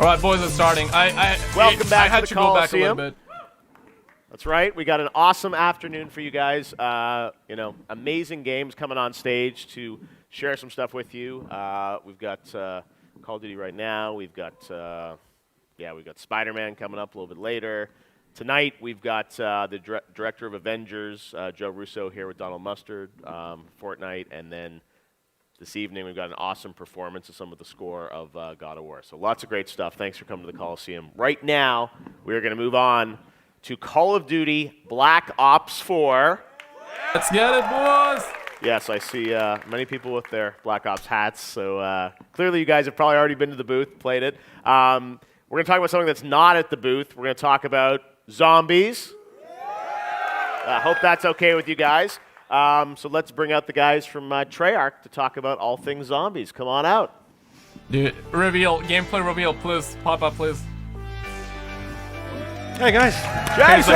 All right, boys, it's starting. Welcome back I had to the to go back a little Coliseum. bit. That's right. We got an awesome afternoon for you guys. Amazing games coming on stage to share some stuff with you. We've got Call of Duty right now. We've got Spider-Man coming up a little bit later. Tonight we've got the director of Avengers, Joe Russo, here with Donald Mustard, Fortnite, and then this evening we've got an awesome performance of some of the score of God of War. So lots of great stuff. Thanks for coming to the Coliseum. Right now we are going to move on to Call of Duty Black Ops 4. Let's get it, boys. Yes, I see many people with their Black Ops hats, so clearly you guys have probably already been to the booth, played it. We're going to talk about something that's not at the booth. We're going to talk about zombies. I hope that's okay with you guys. So let's bring out the guys from Treyarch to talk about all things zombies. Come on out. Dude, gameplay reveal, please. Pop up, please. Hey guys. Jason!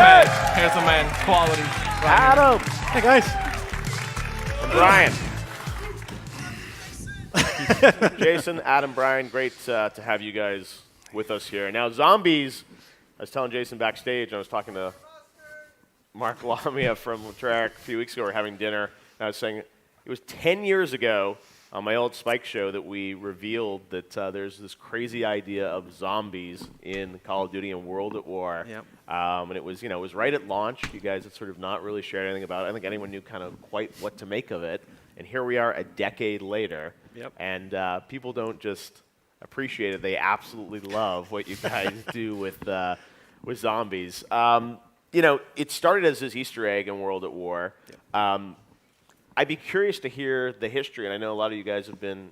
Here's the man. Quality. Adam! Hey guys. And Brian. Jason, Adam, Brian, great to have you guys with us here. Now, zombies, I was telling Jason backstage, I was talking to Mark Lamia from Treyarch a few weeks ago. We were having dinner, and I was saying it was 10 years ago on my old Spike show that we revealed that there's this crazy idea of zombies in Call of Duty and World at War. Yep. And it was, it was right at launch. You guys had sort of not really shared anything about it. I don't think anyone knew kind of quite what to make of it. And here we are a decade later. Yep. And people don't just appreciate it. They absolutely love what you guys do with zombies. It started as this Easter egg in World at War. Yep. I'd be curious to hear the history, and I know a lot of you guys have been,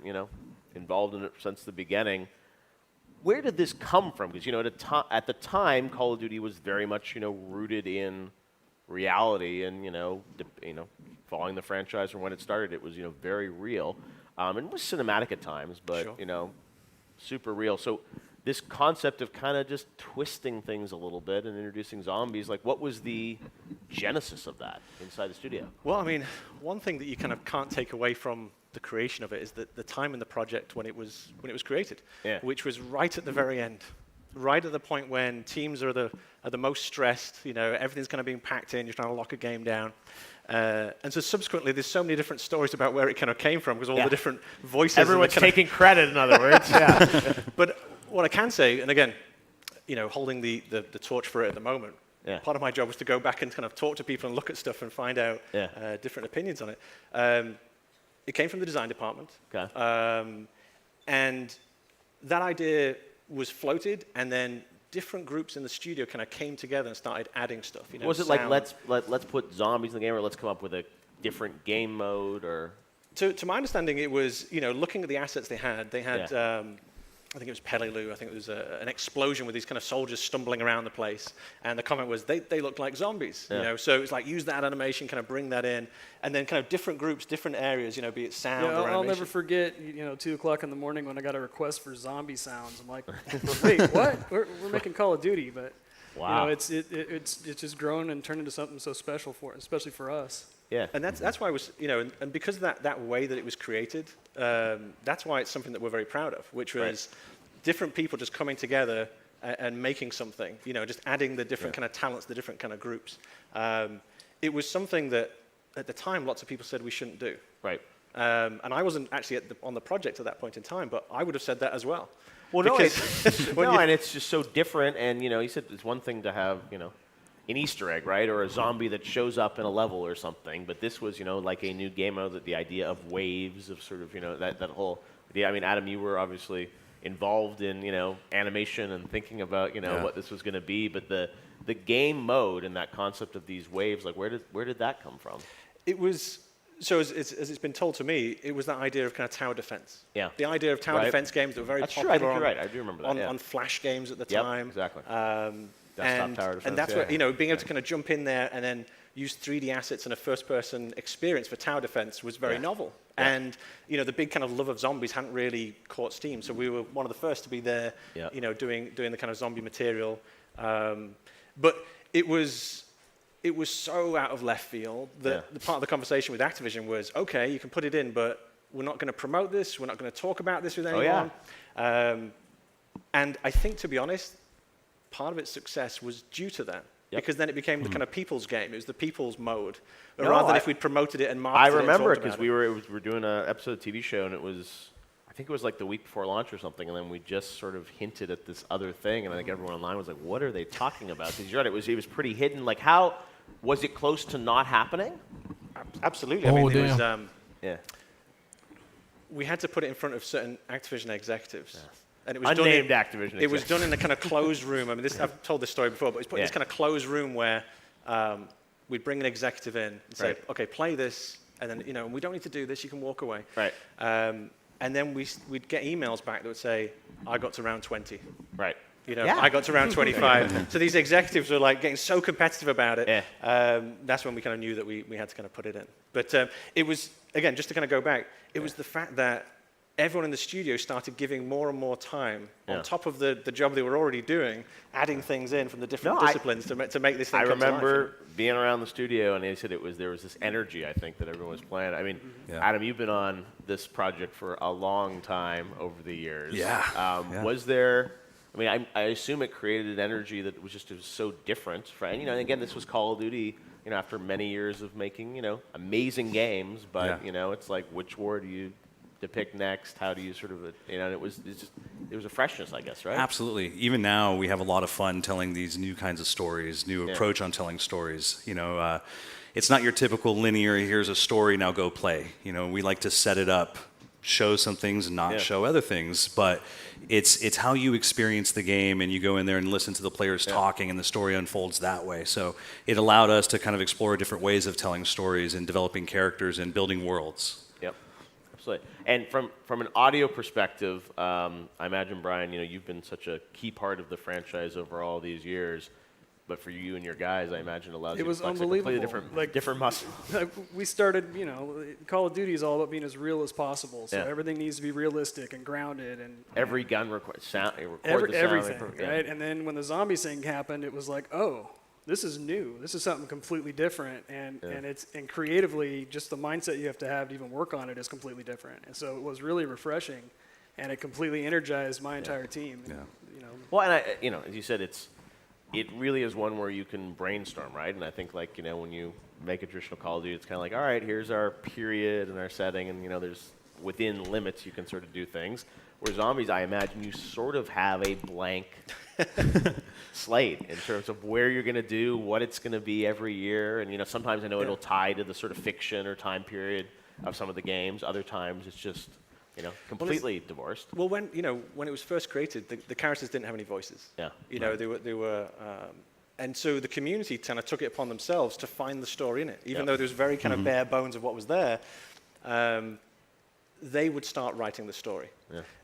involved in it since the beginning. Where did this come from? Because, at the time, Call of Duty was very much, rooted in reality, and, following the franchise from when it started, it was, very real. And it was cinematic at times, but, sure. Super real. So this concept of kind of just twisting things a little bit and introducing zombies, like what was the genesis of that inside the studio? Well, I mean, one thing that you kind of can't take away from the creation of it is that the time in the project when it was created, which was right at the very end, right at the point when teams are the most stressed. Everything's kind of being packed in. You're trying to lock a game down. And so subsequently, there's so many different stories about where it kind of came from because all the different voices. Everyone's taking credit, in other words. Yeah. But what I can say, and again, holding the torch for it at the moment, part of my job was to go back and kind of talk to people and look at stuff and find out different opinions on it. It came from the design department. Okay. And that idea was floated, and then different groups in the studio kind of came together and started adding stuff. Was it like let's put zombies in the game, or let's come up with a different game mode, or? To my understanding, it was looking at the assets they had. They had I think it was Peleliu. I think it was an explosion with these kind of soldiers stumbling around the place, and the comment was they looked like zombies. So it's like use that animation, kind of bring that in, and then kind of different groups, different areas. Be it sound or animation. I'll never forget. 2 o'clock in the morning when I got a request for zombie sounds. I'm like, wait, what? We're making Call of Duty, but wow. It's just grown and turned into something so special especially for us. Yeah, and that's why it was, and because of that way that it was created, that's why it's something that we're very proud of, which was different people just coming together and making something, just adding the different kind of talents, the different kind of groups. It was something that, at the time, lots of people said we shouldn't do. Right. And I wasn't actually on the project at that point in time, but I would have said that as well. Well, and it's just so different, and, you said it's one thing to have, an Easter egg, right, or a zombie that shows up in a level or something. But this was, like a new game mode, that the idea of waves of sort of, that whole idea. I mean, Adam, you were obviously involved in, animation and thinking about, what this was going to be. But the game mode and that concept of these waves, like where did that come from? It was. So as it's been told to me, it was that idea of kind of tower defense. Yeah. The idea of tower defense games that were very popular. That's true. I think you're right. I do remember that. On Flash games at the time. Exactly. Desktop tower defense. And that's where, being able to kind of jump in there and then use 3D assets and a first-person experience for tower defense was very novel. Yeah. And, the big kind of love of zombies hadn't really caught steam. So we were one of the first to be there, doing the kind of zombie material. But it was so out of left field that the part of the conversation with Activision was, okay, you can put it in, but we're not going to promote this. We're not going to talk about this with anyone. And I think, to be honest, part of its success was due to that. Yep. Because then it became the kind of people's game. It was the people's mode. Rather than if we'd promoted it and marketed it. I remember it because we were doing an episode of TV show, and I think it was like the week before launch or something, and then we just sort of hinted at this other thing, and I think everyone online was like, what are they talking about? Because you're right, it was pretty hidden. Like, how, was it close to not happening? Absolutely. I mean, it was, yeah. We had to put it in front of certain Activision executives. Yeah. And it was unnamed done Activision. It was done in a kind of closed room. I mean, I've told this story before, but it's put in this kind of closed room where we'd bring an executive in and say, okay, play this, and then, we don't need to do this, you can walk away. Right. And then we'd get emails back that would say, I got to round 20. Right. I got to round 25. So these executives were like getting so competitive about it. Yeah. That's when we kind of knew that we had to kind of put it in. But it was, again, just to kind of go back, it was the fact that everyone in the studio started giving more and more time on top of the job they were already doing, adding things in from the different disciplines to make this thing come to life. I remember being around the studio, and they said there was this energy, I think, that everyone was playing. I mean, Adam, you've been on this project for a long time over the years. Yeah. Was there... I mean, I assume it created an energy that was just so different. And again, this was Call of Duty, after many years of making, amazing games. But, it's like, which war do you depict next? How do you sort of, and it was a freshness, I guess, right? Absolutely. Even now, we have a lot of fun telling these new kinds of stories, new approach on telling stories. It's not your typical linear, here's a story, now go play. We like to set it up, show some things and not show other things, but it's how you experience the game, and you go in there and listen to the players talking, and the story unfolds that way. So it allowed us to kind of explore different ways of telling stories and developing characters and building worlds. Yep, absolutely. And from an audio perspective, I imagine, Brian, you've been such a key part of the franchise over all these years. But for you and your guys, I imagine it allows you to flex a completely different muscle. We started, Call of Duty is all about being as real as possible. So everything needs to be realistic and grounded. And every gun records sound. Everything, right? And then when the zombies thing happened, it was like, oh, this is new. This is something completely different. And creatively, just the mindset you have to even work on it is completely different. And so it was really refreshing, and it completely energized my entire team. Yeah. Well, and as you said, it really is one where you can brainstorm, right? And I think, when you make a traditional Call of Duty, it's kind of like, all right, here's our period and our setting, and, there's within limits you can sort of do things. Where Zombies, I imagine you sort of have a blank slate in terms of where you're going to do, what it's going to be every year. And, sometimes I know it'll tie to the sort of fiction or time period of some of the games. Other times it's just... completely divorced. Well, when it was first created, the characters didn't have any voices. Yeah. They were, and so the community kind of took it upon themselves to find the story in it, even though there was very kind of bare bones of what was there. They would start writing the story,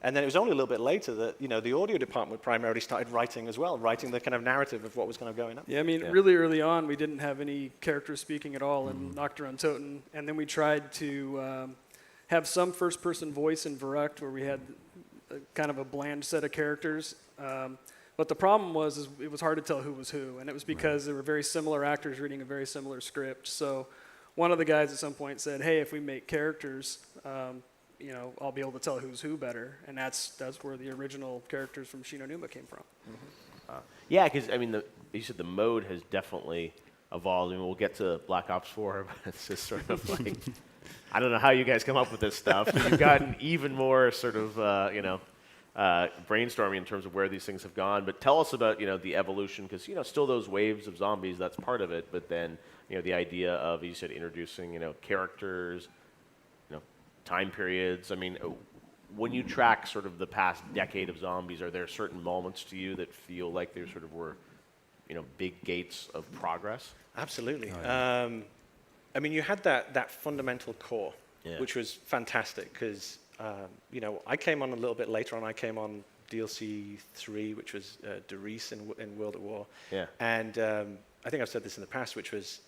and then it was only a little bit later that the audio department primarily started writing as well, writing the kind of narrative of what was kind of going on. Yeah, I mean, really early on, we didn't have any characters speaking at all in Nocturne Toten, and then we tried to. Have some first-person voice in Verrect, where we had kind of a bland set of characters. But the problem was it was hard to tell who was who, and it was because there were very similar actors reading a very similar script. So one of the guys at some point said, hey, if we make characters, I'll be able to tell who's who better. And that's where the original characters from Shi No Numa came from. Yeah, because, you said the mode has definitely evolved. We'll get to Black Ops 4, but it's just sort of like... I don't know how you guys come up with this stuff. You've gotten even more sort of, brainstorming in terms of where these things have gone. But tell us about, the evolution, because, still those waves of zombies, that's part of it. But then, the idea of, you said, introducing, characters, time periods. I mean, when you track sort of the past decade of zombies, are there certain moments to you that feel like there sort of were, big gates of progress? Absolutely. Oh, yeah. You had that fundamental core, which was fantastic because, I came on a little bit later on. I came on DLC 3, which was Derice in World at War. Yeah. And I think I've said this in the past, which was,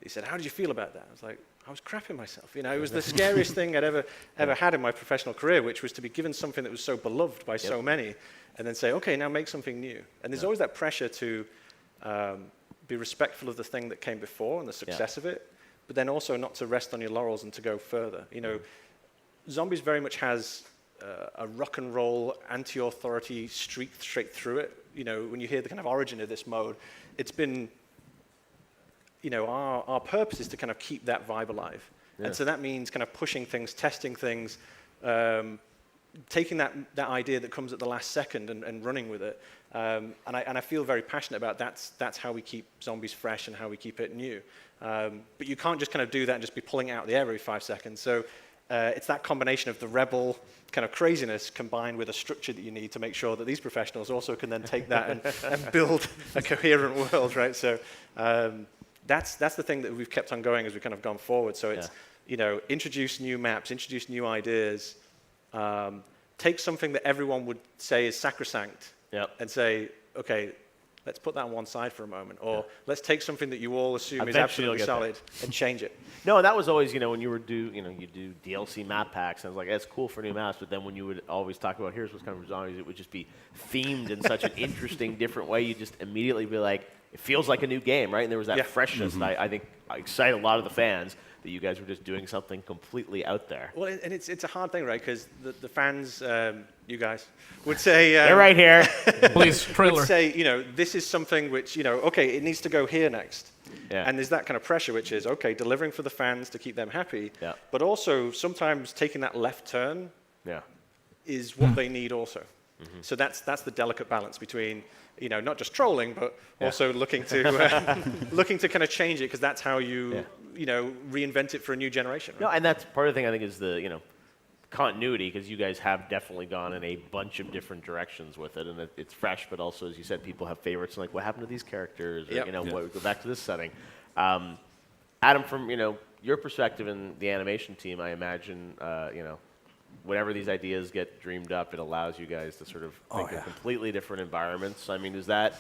he said, how did you feel about that? I was like, I was crapping myself. It was the scariest thing I'd ever had in my professional career, which was to be given something that was so beloved by so many, and then say, okay, now make something new. And there's always that pressure to be respectful of the thing that came before and the success of it, but then also not to rest on your laurels and to go further. Zombies very much has a rock and roll anti-authority streak straight through it. You know, when you hear the kind of origin of this mode, it's been, you know, our purpose is to kind of keep that vibe alive. Yeah. And so that means kind of pushing things, testing things, taking that idea that comes at the last second and running with it. And I feel very passionate about that's how we keep zombies fresh and how we keep it new. But you can't just kind of do that and just be pulling it out of the air every 5 seconds. So it's that combination of the rebel kind of craziness combined with a structure that you need to make sure that these professionals also can then take that and build a coherent world, right? So that's the thing that we've kept on going as we've kind of gone forward. So it's, you know, introduce new maps, introduce new ideas, take something that everyone would say is sacrosanct and say, okay, let's put that on one side for a moment. Or let's take something that you all assume is absolutely solid and change it. No, that was always, you know, when you do DLC map packs, and I was like, that's cool for new maps, but then when you would always talk about here's what's coming for zombies, it would just be themed in such an interesting, different way. You just immediately be like, it feels like a new game, right? And there was that freshness that I think excited a lot of the fans that you guys were just doing something completely out there. Well, and it's a hard thing, right? Because the fans, you guys, would say... they're right here. Please, trailer. Would say, you know, this is something which, you know, okay, it needs to go here next. Yeah. And there's that kind of pressure, which is, okay, delivering for the fans to keep them happy, but also sometimes taking that left turn is what they need also. Mm-hmm. So that's the delicate balance between, you know, not just trolling, but also looking to looking to kind of change it, because that's how you you know, reinvent it for a new generation. Right? No, and that's part of the thing I think is the, you know, continuity, because you guys have definitely gone in a bunch of different directions with it, and it's fresh, but also, as you said, people have favorites, and like, what happened to these characters, or, you know, go back to this setting. Adam, from, you know, your perspective in the animation team, I imagine, you know, whenever these ideas get dreamed up, it allows you guys to sort of think of completely different environments. I mean, is that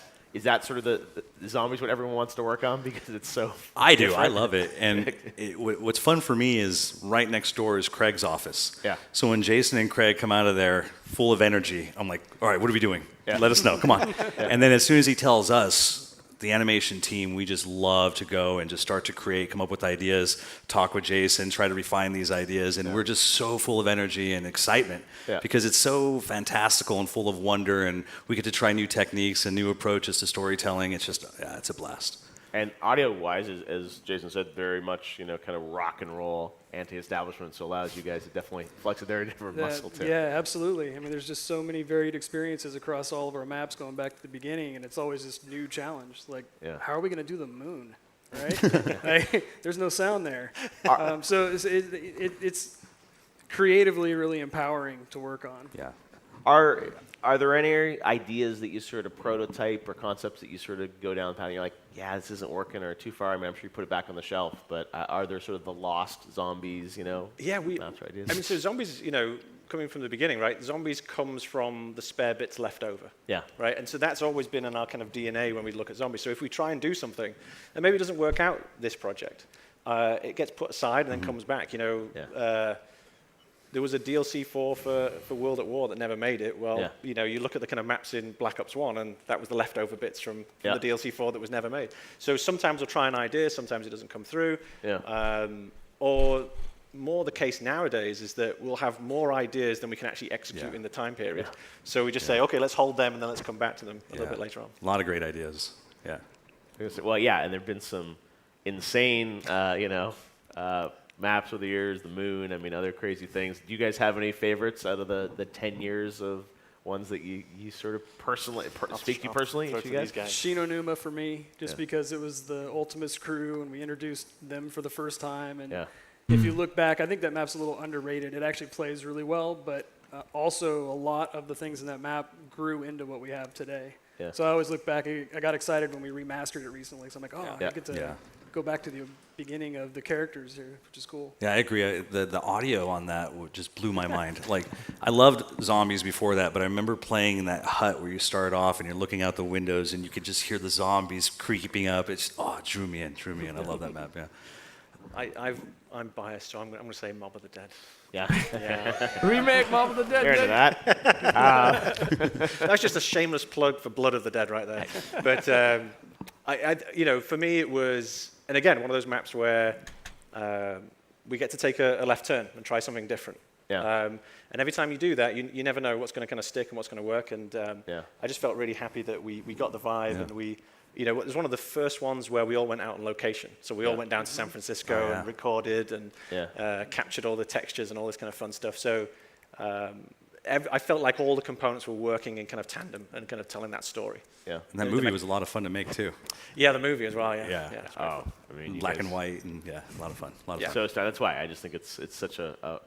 sort of the zombies what everyone wants to work on, because it's so I do. I love it. And what's fun for me is right next door is Craig's office. Yeah. So when Jason and Craig come out of there full of energy, I'm like, all right, what are we doing? Let us know. Come on. And then as soon as he tells us, the animation team, we just love to go and just start to create, come up with ideas, talk with Jason, try to refine these ideas, and we're just so full of energy and excitement because it's so fantastical and full of wonder, and we get to try new techniques and new approaches to storytelling. It's just, it's a blast. And audio-wise, as Jason said, very much, you know, kind of rock and roll, anti-establishment, so allows you guys to definitely flex a very different muscle too. Yeah, absolutely. I mean, there's just so many varied experiences across all of our maps going back to the beginning, and it's always this new challenge. Like, how are we going to do the moon, right? There's no sound there. So it's creatively really empowering to work on. Yeah. Are there any ideas that you sort of prototype or concepts that you sort of go down the path and you're like, yeah, this isn't working or too far? I mean, I'm sure you put it back on the shelf, but are there sort of the lost zombies, you know? Yeah, ideas? I mean, so zombies, you know, coming from the beginning, right? Zombies comes from the spare bits left over. Yeah. Right? And so that's always been in our kind of DNA when we look at zombies. So if we try and do something, and maybe it doesn't work out this project, it gets put aside and then comes back, you know. There was a DLC for World at War that never made it. Well, you know, you look at the kind of maps in Black Ops 1, and that was the leftover bits from the DLC 4 that was never made. So sometimes we'll try an idea, sometimes it doesn't come through. Or more the case nowadays is that we'll have more ideas than we can actually execute in the time period. So we just say, okay, let's hold them, and then let's come back to them a little bit later on. A lot of great ideas. Yeah. Well, yeah, and there have been some insane, you know, maps over the years, the moon, I mean, other crazy things. Do you guys have any favorites out of the 10 years of ones that you sort of personally, speak to you personally? Shinonuma for me, just because it was the Ultimates crew, and we introduced them for the first time. And if you look back, I think that map's a little underrated. It actually plays really well, but also a lot of the things in that map grew into what we have today. So I always look back, I got excited when we remastered it recently, so I'm like, I get to go back to the beginning of the characters here, which is cool. Yeah, I agree. The audio on that just blew my mind. Like, I loved Zombies before that, but I remember playing in that hut where you start off and you're looking out the windows and you could just hear the zombies creeping up. It drew me in. I love that map, I'm biased, so I'm going to say Mob of the Dead. Remake Mob of the Dead. Here's that. That's just a shameless plug for Blood of the Dead right there. But you know, for me it was, and again, one of those maps where we get to take a left turn and try something different. Yeah. And every time you do that, you never know what's going to kind of stick and what's going to work. And I just felt really happy that we got the vibe, and it was one of the first ones where we all went out on location. So we all went down to San Francisco and recorded and captured all the textures and all this kind of fun stuff. So I felt like all the components were working in kind of tandem and kind of telling that story. Yeah. And that movie was a lot of fun to make too. Yeah, the movie as well. Yeah. Oh, I mean, Black and white, and a lot of fun. So that's why I just think it's such a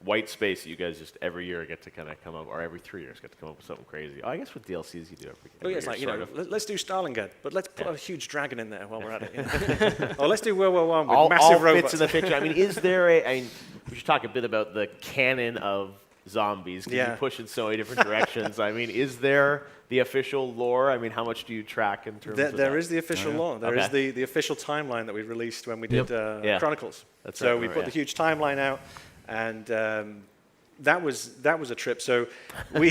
white space that you guys just every year get to kind of come up, or every 3 years get to come up with something crazy. Oh, I guess with DLCs you do every it's year, like, let's do Stalingrad, but let's put a huge dragon in there while we're at it. Or let's do World War I with all massive robots. fits in the picture. I mean, is there we should talk a bit about the canon of Zombies, because you push in so many different directions. I mean, is there the official lore? I mean, how much do you track in terms of that? There is the official lore. There is the official timeline that we released when we did Chronicles. We put the huge timeline out, and that was a trip. So we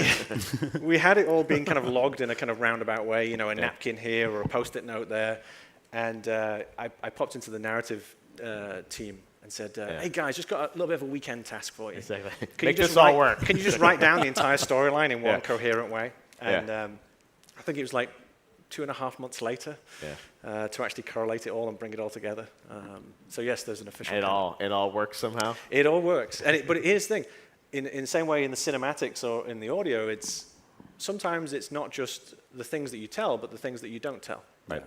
had it all being kind of logged in a kind of roundabout way, a napkin here or a Post-it note there. And I popped into the narrative team and said, hey guys, just got a little bit of a weekend task for you. Exactly. Make this all work. Can you just write down the entire storyline in one coherent way? And I think it was like 2.5 months later to actually correlate it all and bring it all together. So yes, there's an official. It all works somehow. It all works, but here's the thing: in the same way in the cinematics or in the audio, sometimes it's not just the things that you tell, but the things that you don't tell. Right.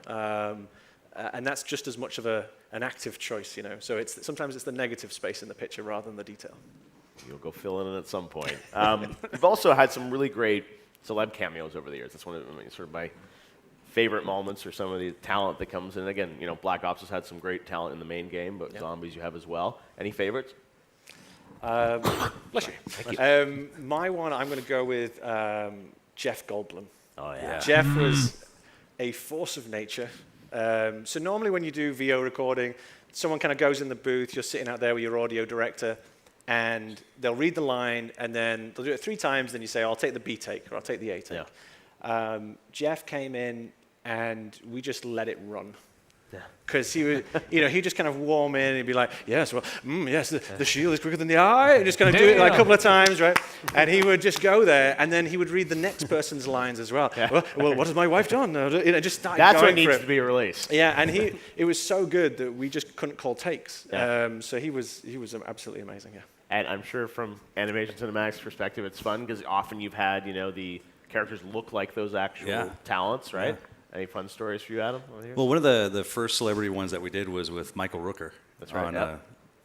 And that's just as much of an active choice, So sometimes it's the negative space in the picture rather than the detail. You'll go fill in at some point. You've also had some really great celeb cameos over the years. That's one of sort of my favorite moments, or some of the talent that comes in. Again, Black Ops has had some great talent in the main game, but Zombies you have as well. Any favorites? Bless you. Thank you. My one, I'm going to go with Jeff Goldblum. Oh, yeah. Jeff was a force of nature. So normally when you do VO recording, someone kind of goes in the booth, you're sitting out there with your audio director, and they'll read the line, and then they'll do it 3 times, then you say, I'll take the B take, or I'll take the A take. Yeah. Jeff came in, and we just let it run. Because he would, he'd just kind of warm in and he'd be like, yes, well, yes, the shield is quicker than the eye. And just kind of do it like a couple of times, right? And he would just go there, and then he would read the next person's lines as well. Yeah. Well, what has my wife done? Just start That's going what needs to be released. Yeah, and it was so good that we just couldn't call takes. Yeah. So he was absolutely amazing. Yeah. And I'm sure from animation cinematics perspective, it's fun because often you've had the characters look like those actual talents, right? Yeah. Any fun stories for you, Adam? Well, one of the first celebrity ones that we did was with Michael Rooker. That's right.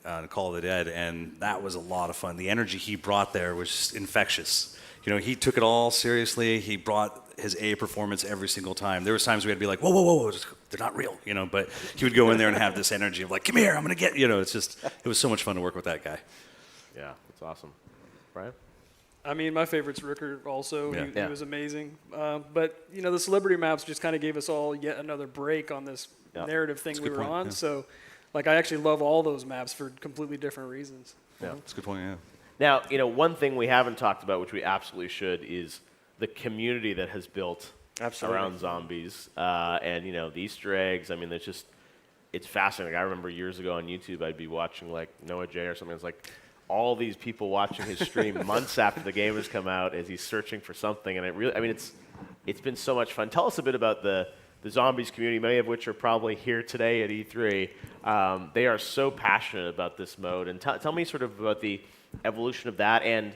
On Call of the Dead, and that was a lot of fun. The energy he brought there was just infectious. He took it all seriously. He brought his A performance every single time. There was times we had to be like, whoa, they're not real, but he would go in there and have this energy of like, come here, I'm going to get, it was so much fun to work with that guy. Yeah, that's awesome. Brian? I mean, my favorite's Rooker also. He was amazing. But, the celebrity maps just kind of gave us all yet another break on this narrative thing we were on. Yeah. So, I actually love all those maps for completely different reasons. Yeah, that's a good point, yeah. Now, one thing we haven't talked about, which we absolutely should, is the community that has built around Zombies. And, the Easter eggs. I mean, it's fascinating. I remember years ago on YouTube, I'd be watching, Noah J or something. It's like all these people watching his stream months after the game has come out as he's searching for something. And it's been so much fun. Tell us a bit about the Zombies community, many of which are probably here today at E3. They are so passionate about this mode. And tell me sort of about the evolution of that, and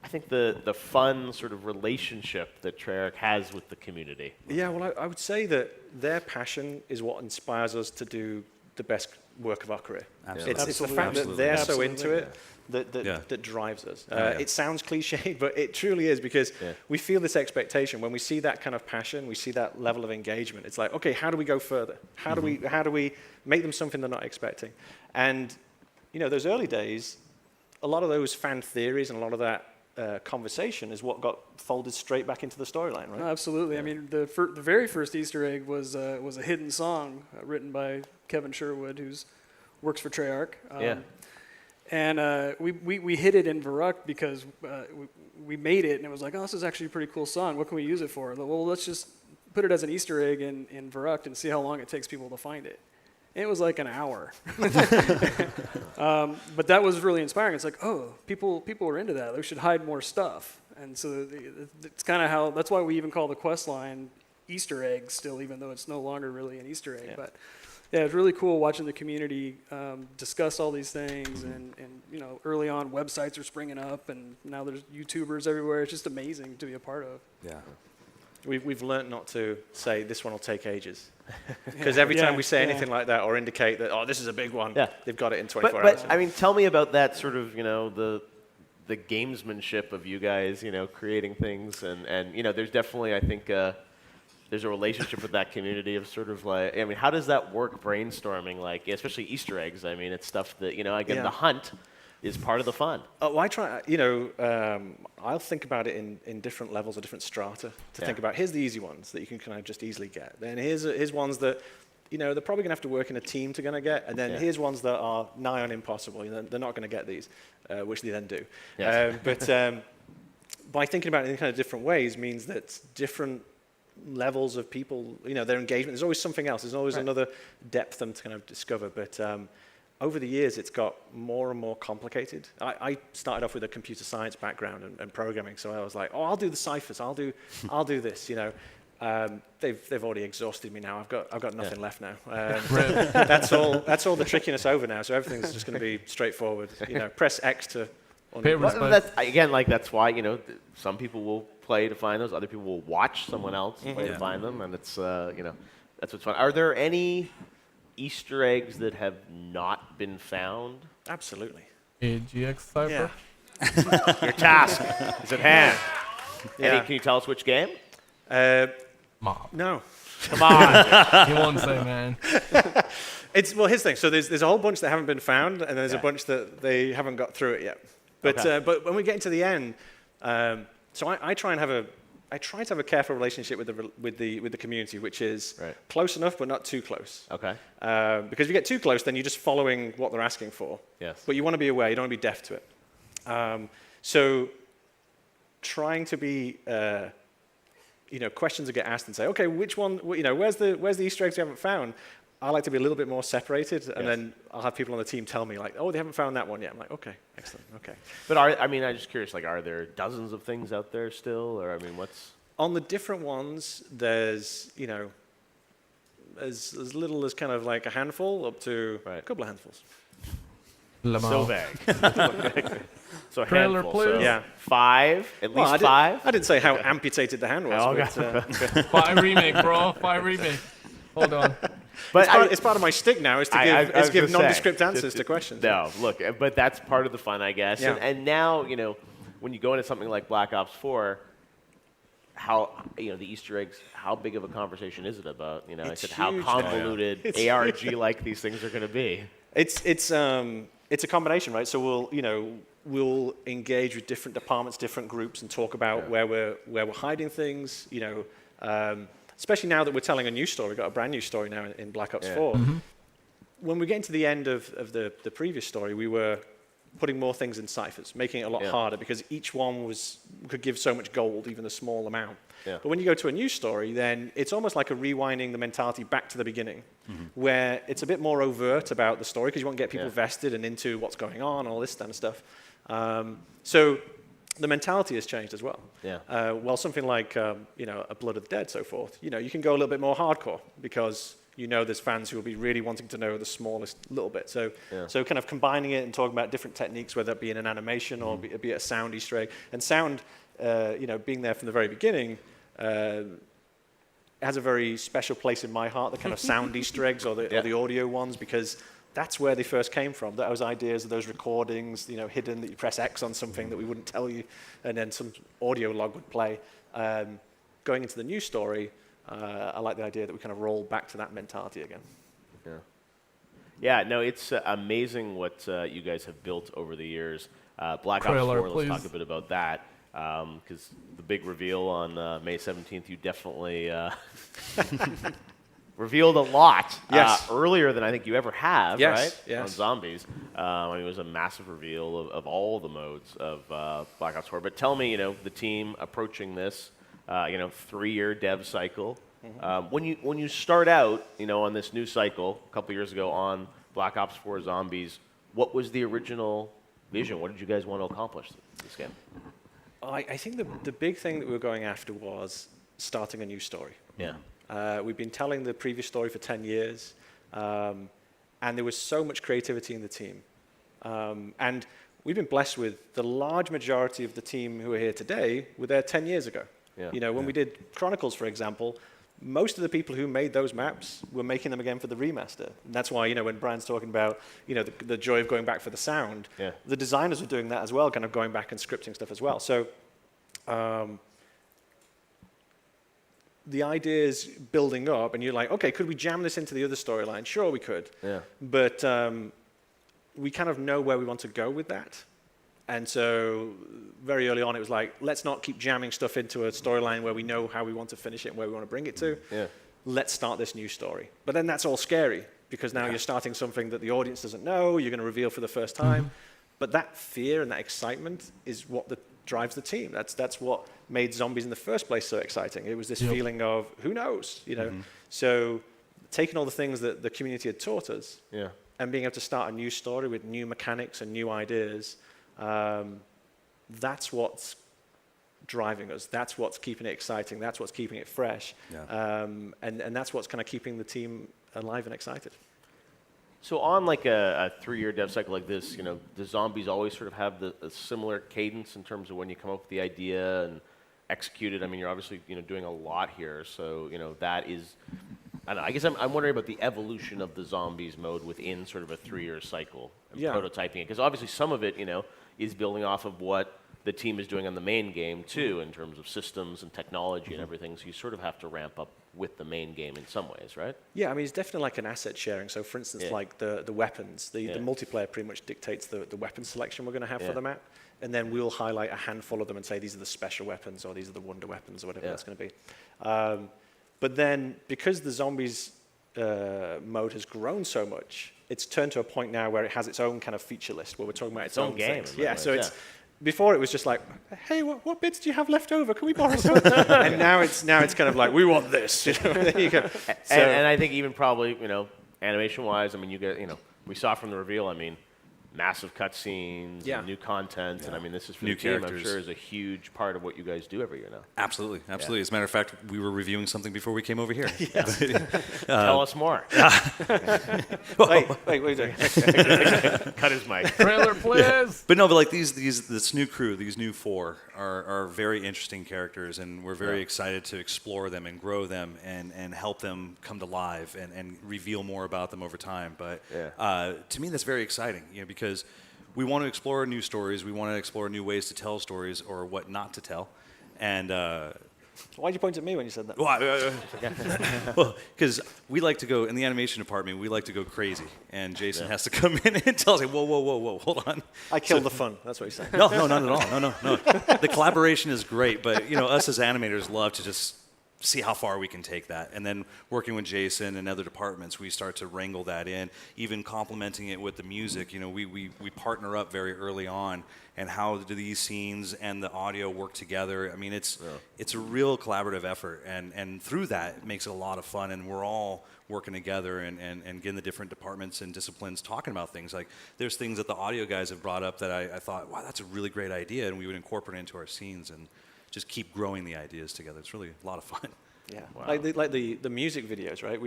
I think the fun sort of relationship that Treyarch has with the community. Yeah, well, I would say that their passion is what inspires us to do the best work of our career. Absolutely. It's the fact that they're so into it that drives us. It sounds cliched, but it truly is, because we feel this expectation. When we see that kind of passion, we see that level of engagement. It's like, okay, how do we go further? How do we make them something they're not expecting? And those early days, a lot of those fan theories and a lot of that conversation is what got folded straight back into the storyline, right? Absolutely. I mean, the very first Easter egg was a hidden song written by Kevin Sherwood, who works for Treyarch. And we hid it in Verruct because we made it, and it was like, oh, this is actually a pretty cool song. What can we use it for? Well, let's just put it as an Easter egg in Verruct and see how long it takes people to find it. And it was like an hour. But that was really inspiring. It's like, oh, people are into that. They should hide more stuff. And so it's kind of how, that's why we even call the quest line Easter eggs still, even though it's no longer really an Easter egg. Yeah. But yeah, it's really cool watching the community discuss all these things. And early on, websites are springing up, and now there's YouTubers everywhere. It's just amazing to be a part of. Yeah. We've learned not to say this one will take ages, because every time we say anything like that or indicate that this is a big one, they've got it in 24 hours. But I mean, tell me about that sort of the gamesmanship of you guys, creating things, and there's definitely, I think, there's a relationship with that community of sort of like, I mean, how does that work brainstorming, like, especially Easter eggs? I mean, it's stuff that, again, the hunt is part of the fun. Well, I try, I'll think about it in different levels or different strata to think about, here's the easy ones that you can kind of just easily get. Then here's ones that, they're probably going to have to work in a team to going to get. And then here's ones that are nigh on impossible. They're not going to get these, which they then do. Yes. But by thinking about it in kind of different ways means that different levels of people, their engagement, there's always something else. There's always another depth them to kind of discover. But over the years, it's got more and more complicated. I started off with a computer science background and programming, so I was like, I'll do the ciphers, I'll do this. They've already exhausted me now. I've got nothing left now. That's all the trickiness over now. So everything's just going to be straightforward. Press X to. That's why some people will play to find those. Other people will watch someone else play to find them, and it's that's what's fun. Are there any Easter eggs that have not been found? Absolutely. AGX cipher. Yeah. Your task is at hand. Yeah. Can you tell us which game? Mob. No. Come on. He won't say, man. Here's the thing. So there's a whole bunch that haven't been found, and there's a bunch that they haven't got through it yet. But but when we get into the end, so I try to have a careful relationship with the community, which is close enough but not too close. Okay. Because if you get too close, then you're just following what they're asking for. Yes. But you want to be aware. You don't want to be deaf to it. So trying to be, questions that get asked and say, okay, which one? Where's the Easter eggs you haven't found? I like to be a little bit more separated, and then I'll have people on the team tell me, like, they haven't found that one yet. I'm like, okay, excellent, okay. But I'm just curious, like, are there dozens of things out there still, or what's? On the different ones, there's, as little as kind of like a handful up to a couple of handfuls. So vague. So Trailer, handful. please. So 5, at least 5. I didn't say how amputated the hand was. But, 5 remake, bro. 5 remake. Hold on. But it's part of my stick now is to give nondescript answers to questions. No, look, but that's part of the fun, I guess. Yeah. And now, when you go into something like Black Ops 4, how the Easter eggs, how big of a conversation is it about? I said how convoluted ARG-like these things are going to be. It's a combination, right? So we'll engage with different departments, different groups, and talk about where we're hiding things. Especially now that we're telling a new story. We've got a brand new story now in Black Ops 4. Mm-hmm. When we get into the end of the previous story, we were putting more things in ciphers, making it a lot harder because each one could give so much gold, even a small amount. Yeah. But when you go to a new story, then it's almost like a rewinding the mentality back to the beginning, where it's a bit more overt about the story because you want to get people vested and into what's going on, all this kind of stuff. So the mentality has changed as well. Yeah. Well, something like a Blood of the Dead, so forth. You can go a little bit more hardcore because there's fans who will be really wanting to know the smallest little bit. So kind of combining it and talking about different techniques, whether it be in an animation or be it a sound Easter egg. And sound, being there from the very beginning, has a very special place in my heart. The kind of sound Easter eggs or the audio ones because that's where they first came from. Those ideas of those recordings, hidden that you press X on something that we wouldn't tell you, and then some audio log would play. Going into the new story, I like the idea that we kind of roll back to that mentality again. Yeah, no, it's amazing what you guys have built over the years. Black Ops 4, let's talk a bit about that. Because the big reveal on May 17th, you definitely revealed a lot earlier than I think you ever have, right? Yes. On Zombies. It was a massive reveal of all the modes of Black Ops 4. But tell me, the team approaching this, 3-year dev cycle. When you start out, on this new cycle a couple years ago on Black Ops 4 Zombies, what was the original vision? What did you guys want to accomplish with this game? I think the big thing that we were going after was starting a new story. Yeah. We've been telling the previous story for 10 years, and there was so much creativity in the team. And we've been blessed with the large majority of the team who are here today were there 10 years ago. Yeah. When we did Chronicles, for example, most of the people who made those maps were making them again for the remaster. And that's why, when Brian's talking about, the joy of going back for the sound, the designers were doing that as well, kind of going back and scripting stuff as well. So the idea is building up, and you're like, okay, could we jam this into the other storyline? Sure, we could. Yeah. But we kind of know where we want to go with that. And so very early on, it was like, let's not keep jamming stuff into a storyline where we know how we want to finish it and where we want to bring it to. Yeah. Let's start this new story. But then that's all scary, because now you're starting something that the audience doesn't know, you're going to reveal for the first time. But that fear and that excitement is what drives the team. That's what made Zombies in the first place so exciting. It was this feeling of, who knows? So taking all the things that the community had taught us and being able to start a new story with new mechanics and new ideas, that's what's driving us. That's what's keeping it exciting. That's what's keeping it fresh. Yeah. And that's what's kind of keeping the team alive and excited. So on like a 3-year dev cycle like this, the Zombies always sort of have a similar cadence in terms of when you come up with the idea and execute it. I mean, you're obviously doing a lot here, so that is. I don't know, I guess I'm wondering about the evolution of the Zombies mode within sort of a 3-year cycle and prototyping it, because obviously some of it is building off of what the team is doing on the main game too, in terms of systems and technology and everything. So you sort of have to ramp up with the main game in some ways, right? Yeah, I mean, it's definitely like an asset sharing. So for instance, like the weapons, the multiplayer pretty much dictates the weapon selection we're going to have for the map. And then we'll highlight a handful of them and say, these are the special weapons, or these are the wonder weapons, or whatever that's going to be. But then, because the Zombies mode has grown so much, it's turned to a point now where it has its own kind of feature list, where we're talking about its own game. things. Yeah, so it's... Before it was just like, hey, what bits do you have left over? Can we borrow some? And now it's kind of like, we want this. There you go. So, and I think even probably, animation-wise, I mean, you get, we saw from the reveal, I mean, massive cutscenes, and new content, and I mean, this is for New the game, characters. I'm sure, is a huge part of what you guys do every year now. Absolutely. As a matter of fact, we were reviewing something before we came over here. Tell us more. wait. Cut his mic. Trailer, please. But no, but like this new crew, these new 4 are very interesting characters, and we're very excited to explore them and grow them and help them come to life and reveal more about them over time. But to me, that's very exciting, because we want to explore new stories, we want to explore new ways to tell stories or what not to tell, and. Why'd you point at me when you said that? Well, because we like to go, in the animation department, we like to go crazy. And Jason has to come in and tell us, whoa, hold on. I killed the fun. That's what he's saying. No, not at all. No. The collaboration is great, but, us as animators love to just see how far we can take that. And then working with Jason and other departments, we start to wrangle that in, even complementing it with the music. We partner up very early on, and how do these scenes and the audio work together? I mean, it's a real collaborative effort, and through that, it makes it a lot of fun, and we're all working together and getting the different departments and disciplines talking about things. Like, there's things that the audio guys have brought up that I thought, wow, that's a really great idea, and we would incorporate it into our scenes and just keep growing the ideas together. It's really a lot of fun. Yeah, wow. like the music videos, right?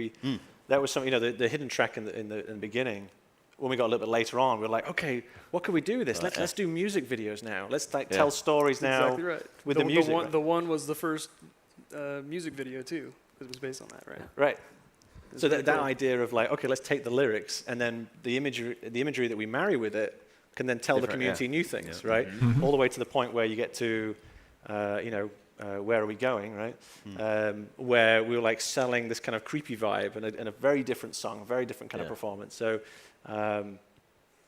That was something, the hidden track in the beginning. When we got a little bit later on, we were like, okay, what can we do with this? Let's do music videos now. Let's tell stories now. Exactly right. With the music. The one was the first music video too. It was based on that, right? Right. So that idea of like, okay, let's take the lyrics, and then the imagery that we marry with it can then tell the community new things, right? All the way to the point where you get to, where are we going, right? Where we were like selling this kind of creepy vibe and a very different song, a very different kind of performance. So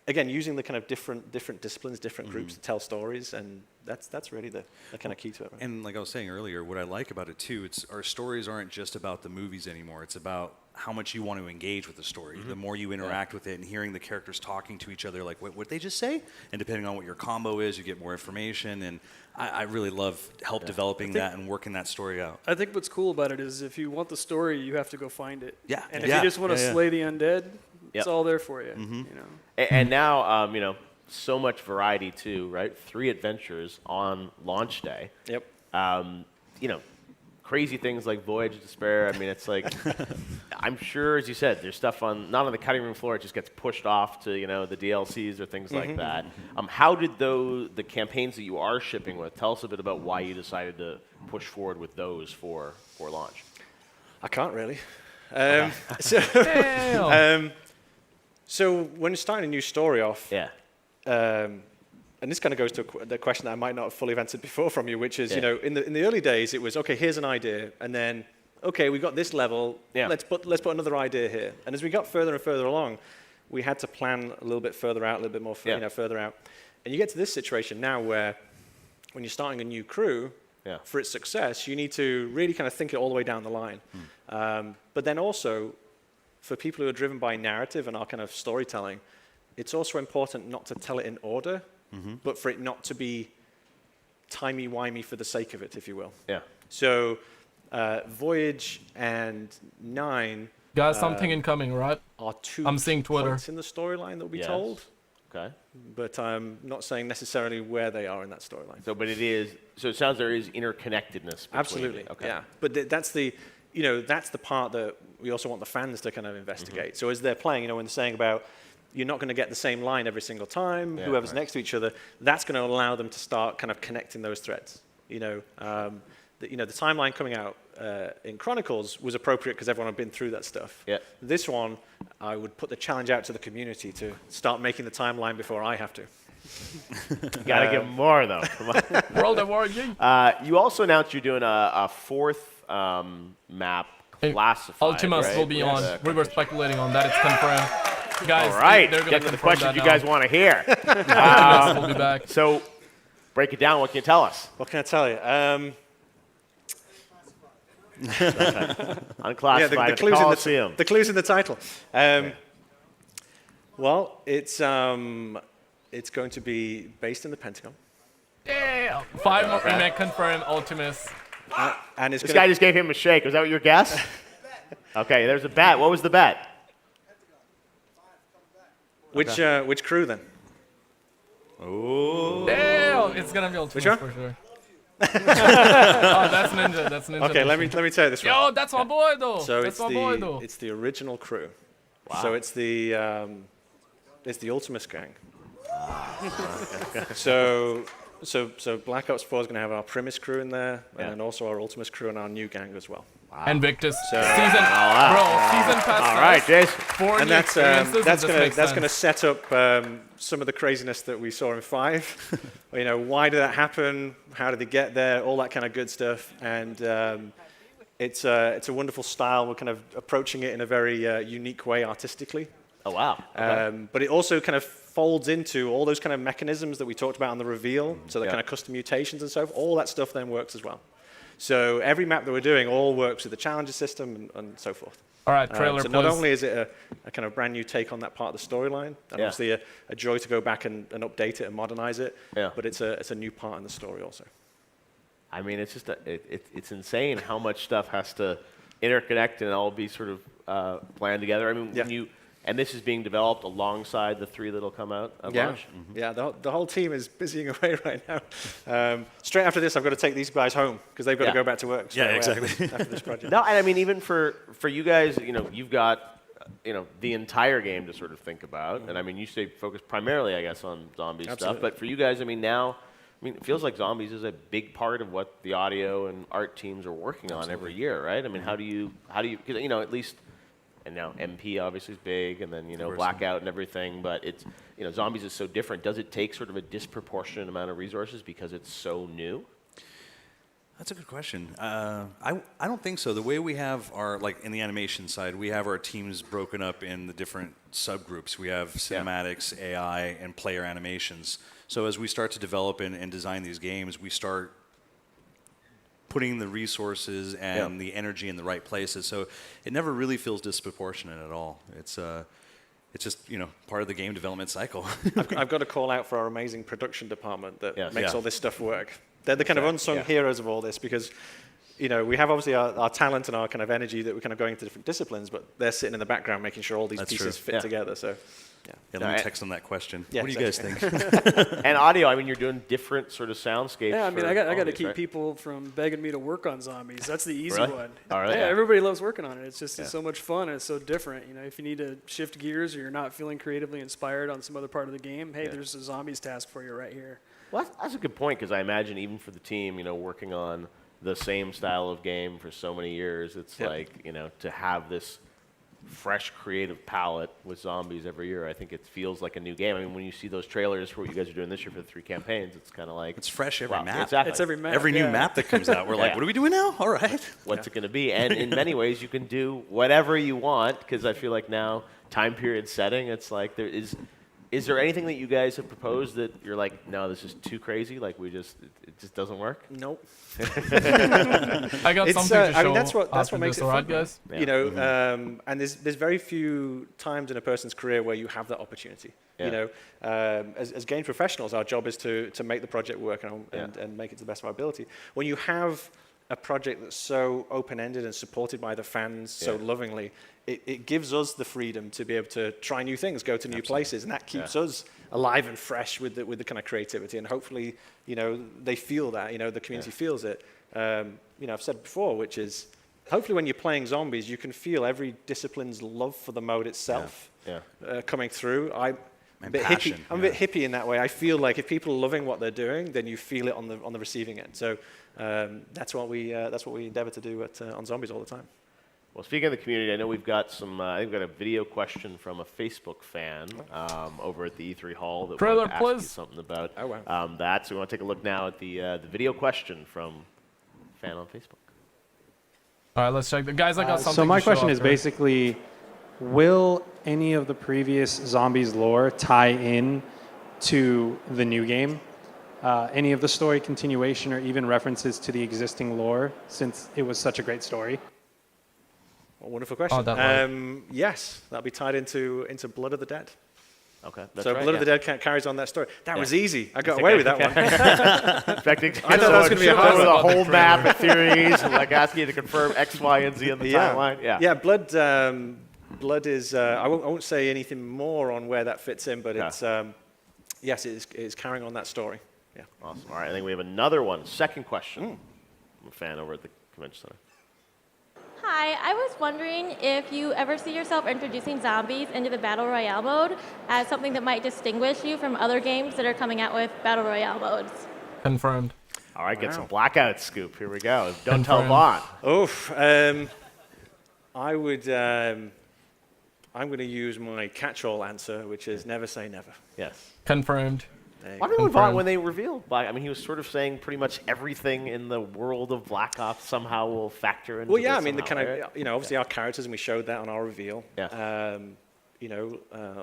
again, using the kind of different disciplines, different groups to tell stories, and that's really the kind of key to it. Right? And like I was saying earlier, what I like about it too, our stories aren't just about the movies anymore. It's about how much you want to engage with the story. The more you interact with it and hearing the characters talking to each other, like, what did they just say? And depending on what your combo is, you get more information. And I really love developing that and working that story out. I think what's cool about it is if you want the story, you have to go find it. Yeah. And if you just want to slay the undead, it's all there for you. You know. And now, you know, so much variety too, right? 3 adventures on launch day. Yep. You know, crazy things like Voyage of Despair. I mean, it's like, I'm sure, as you said, there's stuff not on the cutting room floor. It just gets pushed off to, you know, the DLCs or things like that. How did the campaigns that you are shipping with, tell us a bit about why you decided to push forward with those for launch? I can't really. So when you're starting a new story off, and this kind of goes to the question that I might not have fully answered before from you, which is, you know, in the early days, it was, okay, here's an idea, and then, okay, we got this level, let's put another idea here. And as we got further and further along, we had to plan a little bit further out, a little bit more, you know, further out. And you get to this situation now where, when you're starting a new crew, for its success, you need to really kind of think it all the way down the line. But then also, for people who are driven by narrative and our kind of storytelling, it's also important not to tell it in order, but for it not to be timey-wimey for the sake of it, if you will. So Voyage and 9 Got something incoming, right? are 2 I'm seeing Twitter. points in the storyline that will be told. Okay. But I'm not saying necessarily where they are in that storyline. So, but it is. So it sounds there is interconnectedness. Absolutely. Okay. Yeah. But that's the, you know, that's the part that we also want the fans to kind of investigate. So as they're playing, you know, when they're saying about you're not going to get the same line every single time, whoever's next to each other, that's going to allow them to start kind of connecting those threads. You know, the timeline coming out in Chronicles was appropriate because everyone had been through that stuff. This one, I would put the challenge out to the community to start making the timeline before I have to. Gotta get more though. Come on. World at War, you also announced you're doing a 4th map classified. Ultimus will be on. We were speculating on that. It's confirmed. Guys, all right, they're going get to to the confirm questions that you guys want to hear. Ultimus will be back. So, break it down. What can you tell us? What can I tell you? Unclassified. The clues Coliseum. the clues in the title. Well, it's going to be based in the Pentagon. Yeah. 5 more remake confirmed. Ultimus. And it's This guy just gave him a shake. Was that your guess? Okay, there's a bet. What was the bet? Which crew then? Oh. Damn, it's gonna be Ultimus one? for sure. Oh, that's Ninja. That's Ninja. Okay, let me tell you this one. Yo, that's my boy though. So that's my boy though. it's the original crew. Wow. So it's the Ultimus gang. So Black Ops 4 is going to have our Primus crew in there, and then also our Ultimus crew and our new gang as well. Wow. And Victus. So, season pass. All right, Jason. 4 and new experiences. that's going to set up some of the craziness that we saw in 5. You know, why did that happen? How did they get there? All that kind of good stuff. And it's a wonderful style. We're kind of approaching it in a very unique way artistically. Oh, wow. Okay. But it also kind of folds into all those kind of mechanisms that we talked about on the reveal, so the kind of custom mutations and so forth. All that stuff then works as well. So every map that we're doing all works with the challenger system and so forth. All right, trailer, so not only is it a kind of brand new take on that part of the storyline, and obviously a joy to go back and update it and modernize it, but it's a new part in the story also. I mean, it's just it's insane how much stuff has to interconnect and all be sort of planned together. I mean, when and this is being developed alongside the 3 that'll come out at launch? Yeah, the whole team is busying away right now. Straight after this, I've got to take these guys home because they've got to go back to work. Exactly. After this project. No, and I mean, even for you guys, you know, you've got, you know, the entire game to sort of think about. And I mean, you stay focused primarily, I guess, on zombie stuff. But for you guys, I mean, now, it feels like zombies is a big part of what the audio and art teams are working on every year, right? I mean, how do you, because, you know, at least, and now MP obviously is big, and then, you know, Blackout and everything, but it's, you know, zombies is so different. Does it take sort of a disproportionate amount of resources because it's so new? That's a good question. I don't think so. The way we have our, like in the animation side, we have our teams broken up in the different subgroups. We have cinematics, AI, and player animations. So as we start to develop and design these games, we start putting the resources and the energy in the right places. So it never really feels disproportionate at all. It's just part of the game development cycle. I've got to call out for our amazing production department that makes all this stuff work. They're the kind of unsung heroes of all this because we have obviously our talent and our kind of energy that we're kind of going into different disciplines, but they're sitting in the background making sure all these pieces fit together. So. Yeah, let me text them that question. Yeah, what do you guys think? And audio, I mean, you're doing different sort of soundscapes. Yeah, I mean, I got to keep right? people from begging me to work on zombies. That's the easy one. Oh, really? Yeah, everybody loves working on it. It's just it's so much fun and it's so different. If you need to shift gears or you're not feeling creatively inspired on some other part of the game, hey, there's a zombies task for you right here. Well, that's a good point because I imagine even for the team, working on the same style of game for so many years, it's like, to have this fresh creative palette with zombies every year, I think it feels like a new game. I mean, when you see those trailers for what you guys are doing this year for the 3 campaigns, it's kind of like it's fresh every map. Exactly. It's every map. Every new map that comes out, we're like, what are we doing now? All right. What's it going to be? And in many ways, you can do whatever you want because I feel like now time period setting, it's like there is. Is there anything that you guys have proposed that you're like, no, this is too crazy? Like it just doesn't work? Nope. I got something to show. I mean, that's what makes it fun, guys. Yeah. And there's very few times in a person's career where you have that opportunity. Yeah. As game professionals, our job is to make the project work and make it to the best of our ability. When you have a project that's so open-ended and supported by the fans so lovingly, it gives us the freedom to be able to try new things, go to new places, and that keeps us alive and fresh with the kind of creativity. And hopefully, they feel that, the community feels it. I've said before, which is hopefully when you're playing zombies, you can feel every discipline's love for the mode itself coming through. I'm a bit hippie in that way. I feel like if people are loving what they're doing, then you feel it on the receiving end. So that's what we endeavor to do on Zombies all the time. Well, speaking of the community, I know we've got some. I think we've got a video question from a Facebook fan over at the E3 Hall that wanted to ask you something about that. So we want to take a look now at the video question from a fan on Facebook. All right, let's check. Guys, I got something. So my question is basically, will any of the previous Zombies lore tie in to the new game? Any of the story continuation or even references to the existing lore, since it was such a great story? Well, wonderful question. Yes, that'll be tied into Blood of the Dead. Okay, that's so right, Blood of the Dead carries on that story. That was easy. I got away with that one. I thought that was going to be a whole map of theories, and like asking you to confirm X, Y, and Z on the timeline. Yeah. Blood is. I won't say anything more on where that fits in, but it's. Yes, it's carrying on that story. Yeah. Awesome. All right, I think we have another one. Second question. I'm a fan over at the Convention Center. Hi, I was wondering if you ever see yourself introducing zombies into the Battle Royale mode as something that might distinguish you from other games that are coming out with Battle Royale modes. Confirmed. All right, get some Blackout scoop. Here we go. Don't tell Vaughn. Oof. I would. I'm going to use my catch-all answer, which is never say never. Yes. Confirmed. I mean, Vaughn, when they revealed Black, I mean, he was sort of saying pretty much everything in the world of Black Ops somehow will factor into. Well, yeah, this I mean, the somehow, kind of, obviously our characters, and we showed that on our reveal. Yeah.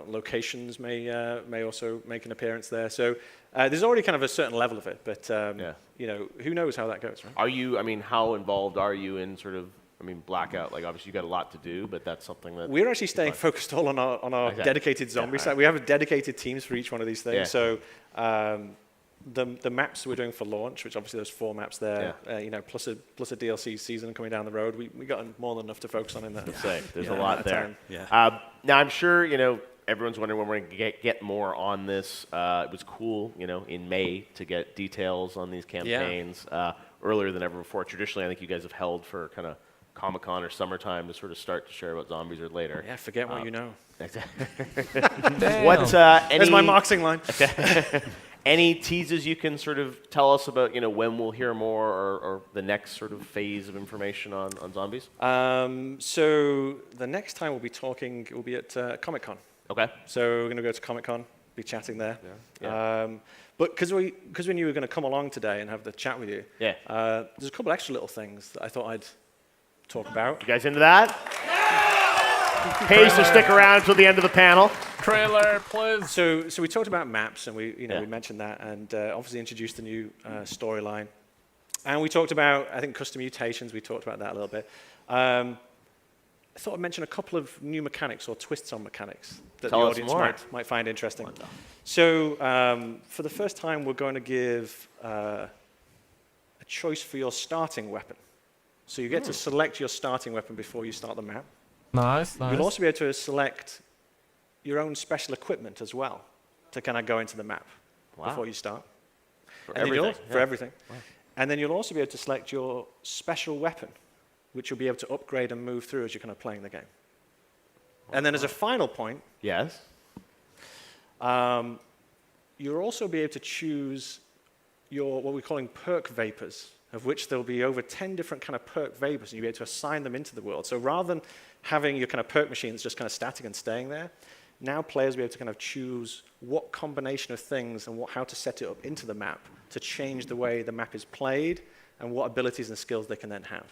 Locations may also make an appearance there. So there's already kind of a certain level of it, but who knows how that goes, right? Are you? I mean, how involved are you in sort of? I mean, Blackout, like obviously you got a lot to do, but that's something that... We're actually staying focused all on our dedicated zombie side. We have dedicated teams for each one of these things. So the maps we're doing for launch, which obviously there's 4 maps there, plus a DLC season coming down the road, we got more than enough to focus on in that. There's a lot there. Yeah. Now, I'm sure, everyone's wondering when we're going to get more on this. It was cool, in May to get details on these campaigns earlier than ever before. Traditionally, I think you guys have held for kind of Comic-Con or summertime to sort of start to share about zombies or later. Yeah, forget what you know. What's There's my marketing line. Any teases you can sort of tell us about, when we'll hear more or the next sort of phase of information on zombies? So the next time we'll be talking, we'll be at Comic-Con. Okay. So we're going to go to Comic-Con, be chatting there. Yeah. But because we knew you were going to come along today and have the chat with you, there's a couple extra little things that I thought I'd talk about. You guys into that? Pays to stick around until the end of the panel. Trailer, please. So we talked about maps, and we mentioned that, and obviously introduced the new storyline. And we talked about, I think, custom mutations. We talked about that a little bit. I thought I'd mention a couple of new mechanics or twists on mechanics that the audience might find interesting. So for the first time, we're going to give a choice for your starting weapon. So you get to select your starting weapon before you start the map. Nice, nice. You'll also be able to select your own special equipment as well to kind of go into the map before you start. For everything. For everything. Wow. And then you'll also be able to select your special weapon, which you'll be able to upgrade and move through as you're kind of playing the game. And then as a final point, yes, you'll also be able to choose your what we're calling perk vapors, of which there'll be over 10 different kind of perk vapors, and you'll be able to assign them into the world. So rather than having your kind of perk machine that's just kind of static and staying there, now players will be able to kind of choose what combination of things and how to set it up into the map to change the way the map is played and what abilities and skills they can then have.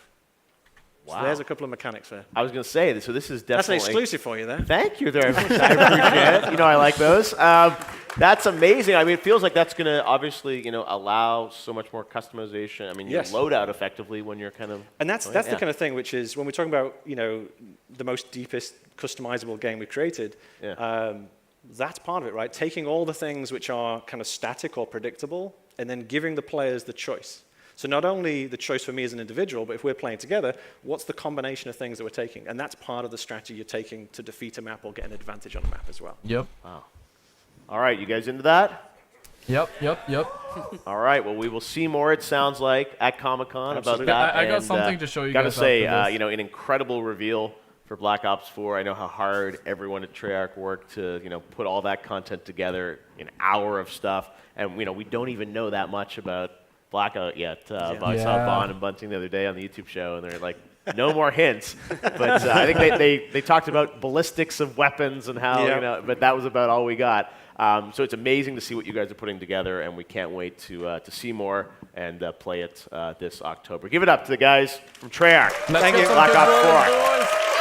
Wow. So there's a couple of mechanics there. I was going to say, so this is definitely... That's an exclusive for you there. Thank you very much. I appreciate it. You know, I like those. That's amazing. I mean, it feels like that's going to obviously, allow so much more customization. I mean, your loadout effectively when you're kind of... And that's the kind of thing, which is when we're talking about, the most deepest customizable game we've created, that's part of it, right? Taking all the things which are kind of static or predictable and then giving the players the choice. So not only the choice for me as an individual, but if we're playing together, what's the combination of things that we're taking? And that's part of the strategy you're taking to defeat a map or get an advantage on a map as well. Yep. Wow. All right, you guys into that? Yep. All right, well, we will see more, it sounds like, at Comic-Con about that. I got something to show you guys. Gotta say, an incredible reveal for Black Ops 4. I know how hard everyone at Treyarch worked to, put all that content together, an hour of stuff. And, we don't even know that much about Blackout yet. I saw Bond and Bunting the other day on the YouTube show, and they're like, no more hints. But I think they talked about ballistics of weapons and how, but that was about all we got. So it's amazing to see what you guys are putting together, and we can't wait to see more and play it this October. Give it up to the guys from Treyarch. Thank you. Black Ops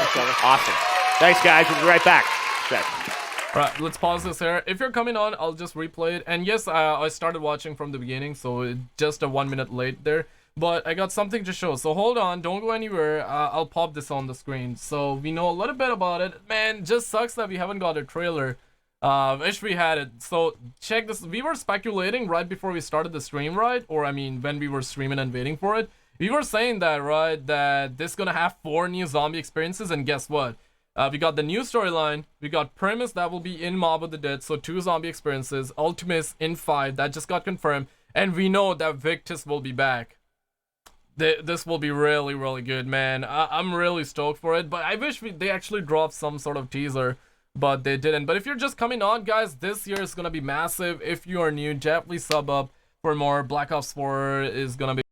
4. Awesome. Thanks, guys. We'll be right back. Check. Right, let's pause this here. If you're coming on, I'll just replay it. And yes, I started watching from the beginning, so just a 1 minute late there. But I got something to show. So hold on, don't go anywhere. I'll pop this on the screen. So we know a little bit about it. Man, just sucks that we haven't got a trailer. Wish we had it. So check this. We were speculating right before we started the stream, right? Or I mean, when we were streaming and waiting for it. We were saying that, right? That this is gonna have 4 new zombie experiences, and guess what? We got the new storyline, we got Primus that will be in Mob of the Dead, so 2 zombie experiences, Ultimus in 5, that just got confirmed, and we know that Victus will be back. This will be really, really good, man. I'm really stoked for it, but I wish they actually dropped some sort of teaser, but they didn't. But if you're just coming on, guys, this year is gonna be massive. If you are new, definitely sub up for more. Black Ops 4 is gonna be